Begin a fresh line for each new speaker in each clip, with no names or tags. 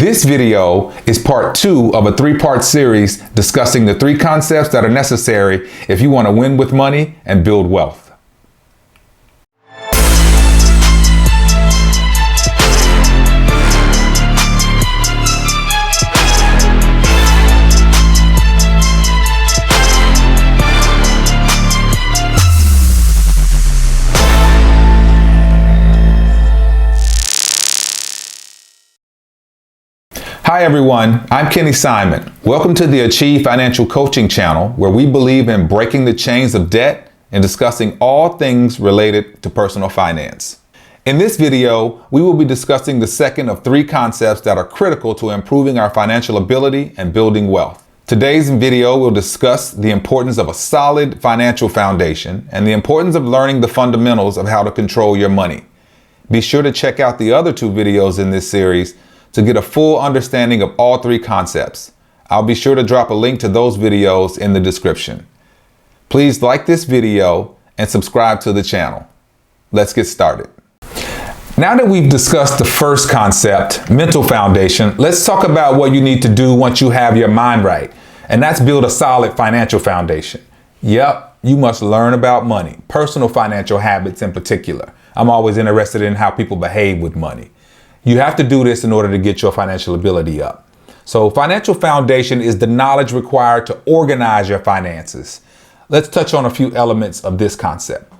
This video is part 2 of a 3-part series discussing the 3 concepts that are necessary if you want to win with money and build wealth. Hi everyone, I'm Kenny Simon. Welcome to the Achieve Financial Coaching channel, where we believe in breaking the chains of debt and discussing all things related to personal finance. In this video, we will be discussing the second of 3 concepts that are critical to improving our financial ability and building wealth. Today's video will discuss the importance of a solid financial foundation and the importance of learning the fundamentals of how to control your money. Be sure to check out the other 2 videos in this series to get a full understanding of all 3 concepts. I'll be sure to drop a link to those videos in the description. Please like this video and subscribe to the channel. Let's get started. Now that we've discussed the first concept, mental foundation, let's talk about what you need to do once you have your mind right. And that's build a solid financial foundation. Yep, you must learn about money, personal financial habits in particular. I'm always interested in how people behave with money. You have to do this in order to get your financial ability up. So financial foundation is the knowledge required to organize your finances. Let's touch on a few elements of this concept.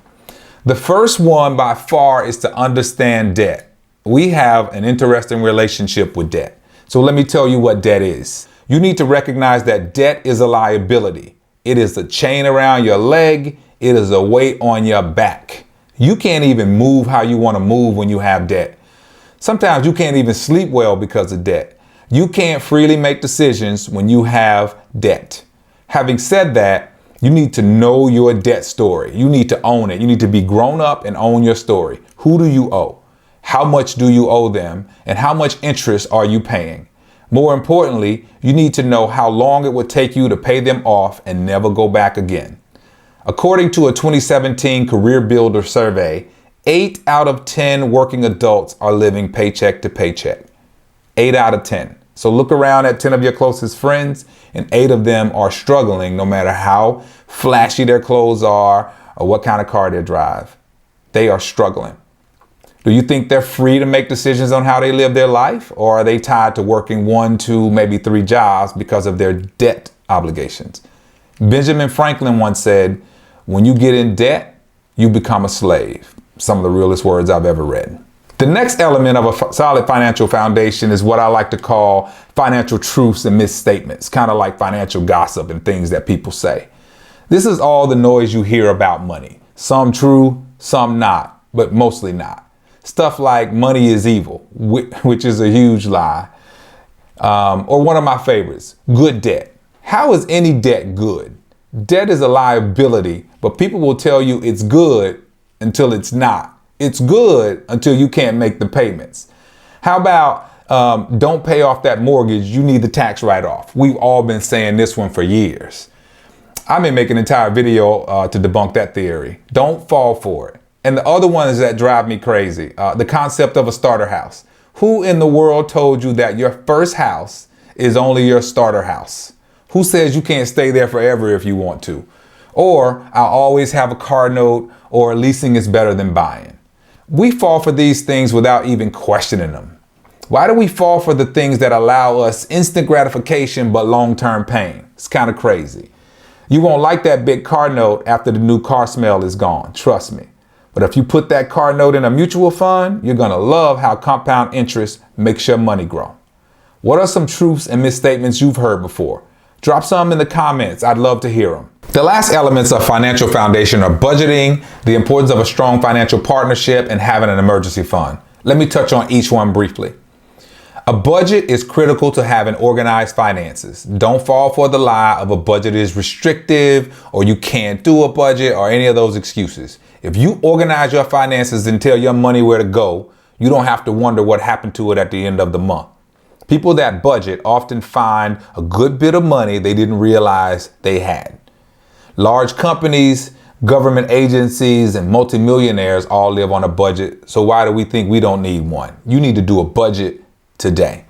The first one by far is to understand debt. We have an interesting relationship with debt. So let me tell you what debt is. You need to recognize that debt is a liability. It is a chain around your leg. It is a weight on your back. You can't even move how you want to move when you have debt. Sometimes you can't even sleep well because of debt. You can't freely make decisions when you have debt. Having said that, you need to know your debt story. You need to own it. You need to be grown up and own your story. Who do you owe? How much do you owe them? And how much interest are you paying? More importantly, you need to know how long it would take you to pay them off and never go back again. According to a 2017 Career Builder survey, 8 out of 10 working adults are living paycheck to paycheck. 8 out of 10. So look around at 10 of your closest friends and 8 of them are struggling no matter how flashy their clothes are or what kind of car they drive. They are struggling. Do you think they're free to make decisions on how they live their life, or are they tied to working 1, 2, maybe 3 jobs because of their debt obligations? Benjamin Franklin once said, "When you get in debt, you become a slave." Some of the realest words I've ever read. The next element of a solid financial foundation is what I like to call financial truths and misstatements, kind of like financial gossip and things that people say. This is all the noise you hear about money. Some true, some not, but mostly not. Stuff like money is evil, which is a huge lie. Or one of my favorites, good debt. How is any debt good? Debt is a liability, but people will tell you it's good until it's not. It's good until you can't make the payments. How about don't pay off that mortgage, you need the tax write-off. We've all been saying this one for years. I may make an entire video to debunk that theory. Don't fall for it. And the other ones that drive me crazy, the concept of a starter house. Who in the world told you that your first house is only your starter house? Who says you can't stay there forever if you want to? Or I'll always have a car note, or leasing is better than buying. We fall for these things without even questioning them. Why do we fall for the things that allow us instant gratification but long-term pain? It's kind of crazy. You won't like that big car note after the new car smell is gone, trust me. But if you put that car note in a mutual fund, you're gonna love how compound interest makes your money grow. What are some truths and misstatements you've heard before? Drop some in the comments. I'd love to hear them. The last elements of financial foundation are budgeting, the importance of a strong financial partnership, and having an emergency fund. Let me touch on each one briefly. A budget is critical to having organized finances. Don't fall for the lie of a budget is restrictive or you can't do a budget or any of those excuses. If you organize your finances and tell your money where to go, you don't have to wonder what happened to it at the end of the month. People that budget often find a good bit of money they didn't realize they had. Large companies, government agencies, and multimillionaires all live on a budget. So why do we think we don't need one? You need to do a budget today.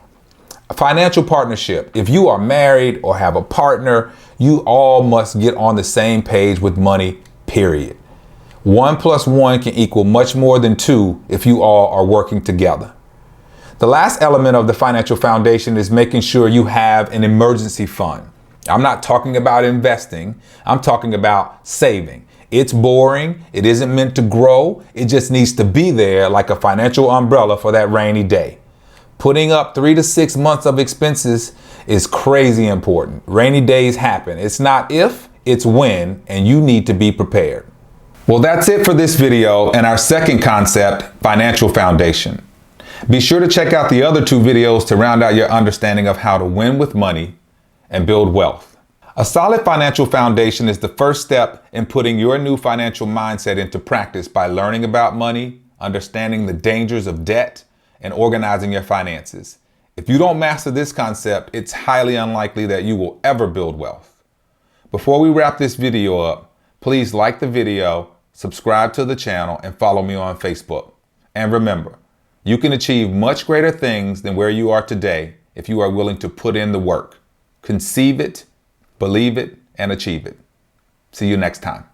A financial partnership. If you are married or have a partner, you all must get on the same page with money, period. 1 + 1 can equal much more than 2 if you all are working together. The last element of the financial foundation is making sure you have an emergency fund. I'm not talking about investing. I'm talking about saving. It's boring. It isn't meant to grow. It just needs to be there like a financial umbrella for that rainy day. Putting up 3 to 6 months of expenses is crazy important. Rainy days happen. It's not if, it's when, and you need to be prepared. Well, that's it for this video and our second concept, financial foundation. Be sure to check out the other 2 videos to round out your understanding of how to win with money and build wealth. A solid financial foundation is the first step in putting your new financial mindset into practice by learning about money, understanding the dangers of debt, and organizing your finances. If you don't master this concept, it's highly unlikely that you will ever build wealth. Before we wrap this video up, please like the video, subscribe to the channel, and follow me on Facebook. And remember, you can achieve much greater things than where you are today if you are willing to put in the work. Conceive it, believe it, and achieve it. See you next time.